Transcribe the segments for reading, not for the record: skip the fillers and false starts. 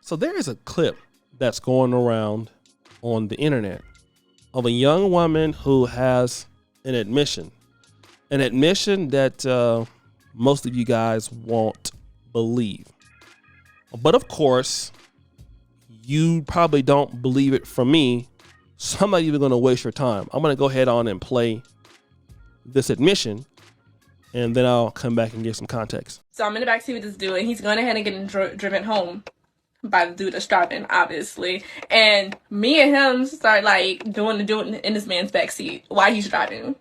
So there is a clip that's going around on the internet of a young woman who has an admission that most of you guys won't believe. But of course, you probably don't believe it from me, so I'm not even going to waste your time. I'm going to go ahead on and play this admission, and then I'll come back and give some context. So I'm in the backseat with this dude, and he's going ahead and getting driven home by the dude that's driving, obviously. And me and him start like doing in this man's backseat while he's driving.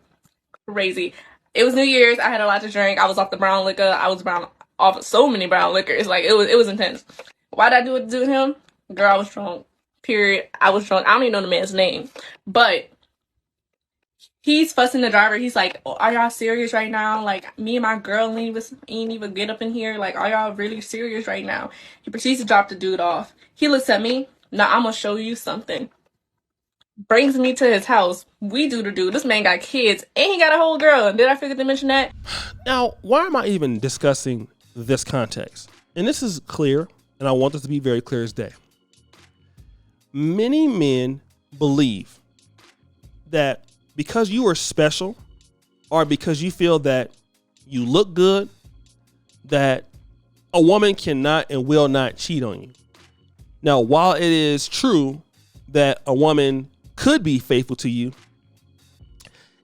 Crazy. It was New Year's. I had a lot to drink. I was off the brown liquor. I was off of so many brown liquors. Like it was intense. Why did I do it to him? Girl, I was drunk. Period. I was drunk. I don't even know the man's name, but he's fussing the driver. He's like, oh, "Are y'all serious right now? Like, me and my girl ain't even get up in here. Like, are y'all really serious right now?" He proceeds to drop the dude off. He looks at me. "Now I'm gonna show you something." Brings me to his house. We do the dude. This man got kids and he got a whole girl. Did I forget to mention that? Now, why am I even discussing this context? And this is clear, and I want this to be very clear as day. Many men believe that because you are special, or because you feel that you look good, that a woman cannot and will not cheat on you. Now, while it is true that a woman could be faithful to you,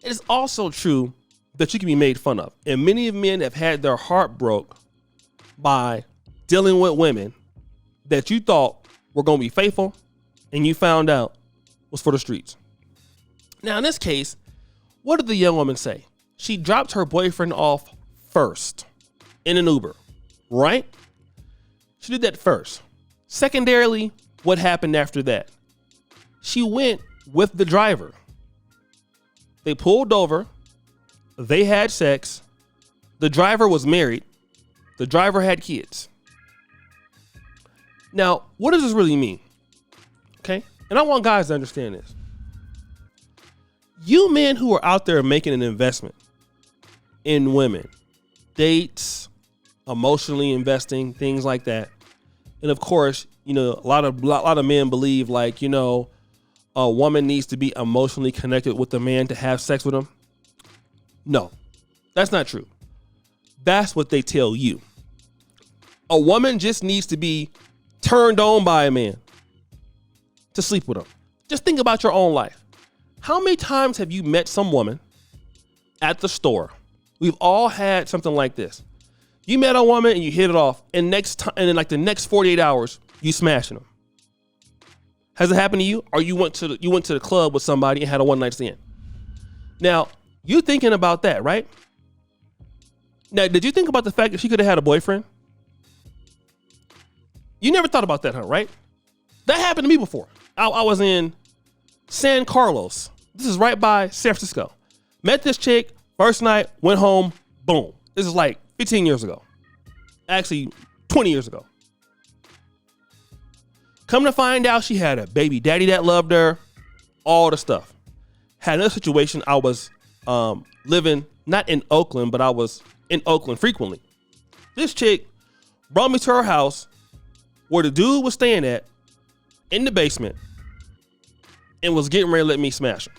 it is also true that you can be made fun of. And many of men have had their heart broke by dealing with women that you thought were going to be faithful, and you found out was for the streets. Now, in this case, what did the young woman say? She dropped her boyfriend off first in an Uber, right? She did that first. Secondarily, what happened after that? She went with the driver. They pulled over. They had sex. The driver was married. The driver had kids. Now, what does this really mean? Okay? And I want guys to understand this. You men who are out there making an investment in women, dates, emotionally investing, things like that. And of course, you know, a lot of men believe like, you know, a woman needs to be emotionally connected with the man to have sex with him. No, that's not true. That's what they tell you. A woman just needs to be turned on by a man to sleep with him. Just think about your own life. How many times have you met some woman at the store? We've all had something like this. You met a woman and you hit it off, and in like the next 48 hours, you smashing them. Has it happened to you? Or you went to the club with somebody and had a one night stand? Now, you thinking about that, right? Now, did you think about the fact that she could have had a boyfriend? You never thought about that, huh? Right? That happened to me before. I was in San Carlos. This is right by San Francisco. Met this chick, first night, went home, boom. This is like 15 years ago. Actually, 20 years ago. Come to find out, she had a baby daddy that loved her, all the stuff. Had another situation. I was living, not in Oakland, but I was in Oakland frequently. This chick brought me to her house where the dude was staying at in the basement and was getting ready to let me smash him.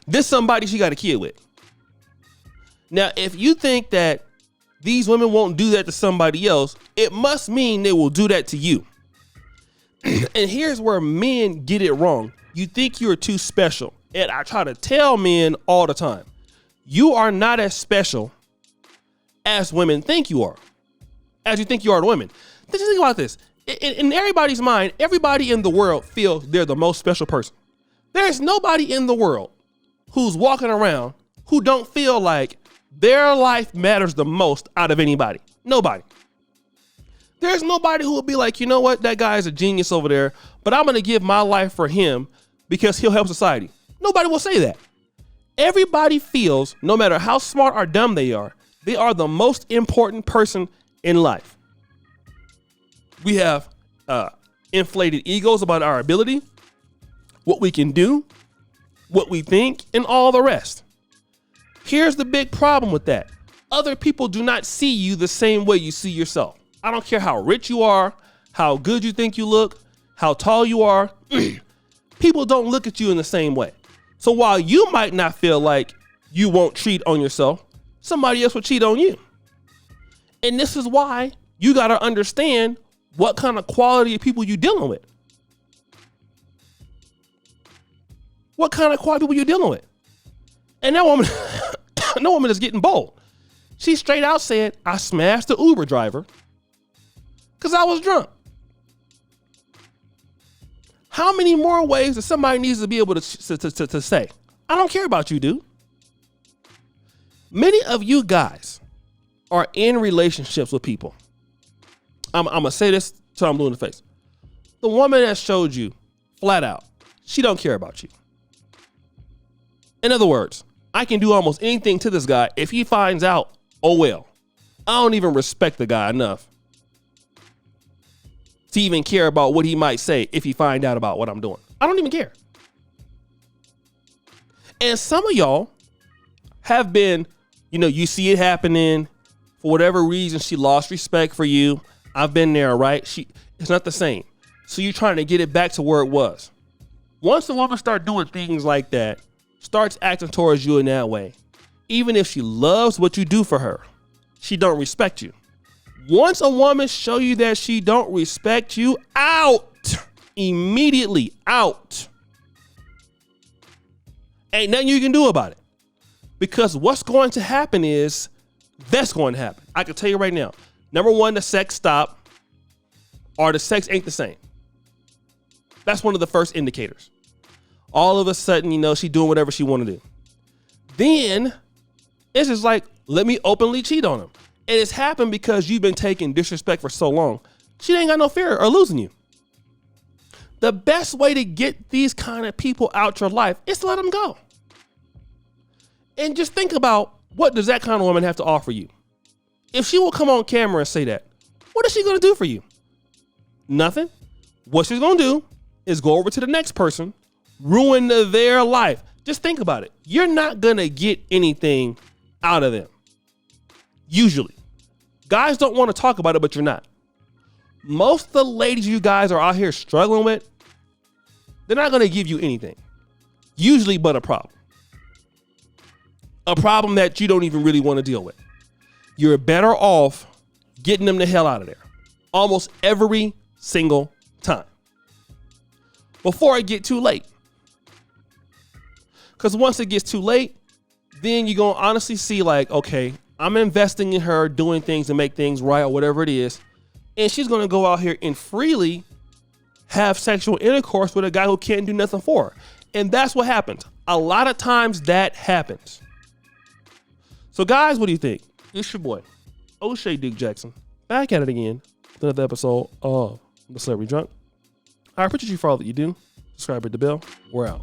This somebody she got a kid with. Now, if you think that these women won't do that to somebody else, it must mean they will do that to you. And here's where men get it wrong. You think you're too special. And I try to tell men all the time, you are not as special as women think you are, as you think you are to women. Just think about this. In everybody's mind, everybody in the world feels they're the most special person. There's nobody in the world who's walking around who don't feel like their life matters the most out of anybody. Nobody. There's nobody who will be like, you know what, that guy is a genius over there, but I'm going to give my life for him because he'll help society. Nobody will say that. Everybody feels, no matter how smart or dumb they are the most important person in life. We have inflated egos about our ability, what we can do, what we think, and all the rest. Here's the big problem with that. Other people do not see you the same way you see yourself. I don't care how rich you are, how good you think you look, how tall you are, people don't look at you in the same way. So while you might not feel like you won't cheat on yourself, somebody else will cheat on you. And this is why you got to understand what kind of quality of people you're dealing with. What kind of quality people you're dealing with. And that woman, no woman is getting bold. She straight out said, I smashed the Uber driver because I was drunk. How many more ways that somebody needs to be able to say, I don't care about you, dude? Many of you guys are in relationships with people. I'm going to say this till I'm blue in the face. The woman that showed you flat out, she don't care about you. In other words, I can do almost anything to this guy. If he finds out, oh well. I don't even respect the guy enough to even care about what he might say if he find out about what I'm doing. I don't even care. And some of y'all have been, you see it happening. For whatever reason, she lost respect for you. I've been there, right? It's not the same. So you're trying to get it back to where it was. Once the woman starts doing things like that, starts acting towards you in that way, even if she loves what you do for her, she don't respect you. Once a woman show you that she don't respect you, out. Immediately out. Ain't nothing you can do about it. Because what's going to happen is, that's going to happen. I can tell you right now. Number one, the sex stop, or the sex ain't the same. That's one of the first indicators. All of a sudden, she doing whatever she want to do. Then it's just like, let me openly cheat on him. And it's happened because you've been taking disrespect for so long. She ain't got no fear of losing you. The best way to get these kind of people out your life is to let them go. And just think about, what does that kind of woman have to offer you? If she will come on camera and say that, what is she going to do for you? Nothing. What she's going to do is go over to the next person, ruin their life. Just think about it. You're not going to get anything out of them. Usually. Guys don't want to talk about it, but you're not. Most of the ladies you guys are out here struggling with, they're not going to give you anything. Usually but a problem. A problem that you don't even really want to deal with. You're better off getting them the hell out of there. Almost every single time. Before it get too late. Because once it gets too late, then you're going to honestly see like, okay, I'm investing in her, doing things to make things right or whatever it is. And she's going to go out here and freely have sexual intercourse with a guy who can't do nothing for her. And that's what happens. A lot of times that happens. So guys, what do you think? It's your boy, O'Shea Duke Jackson, back at it again with another episode of The Celebrity Drunk. I appreciate you for all that you do. Subscribe, hit the bell. We're out.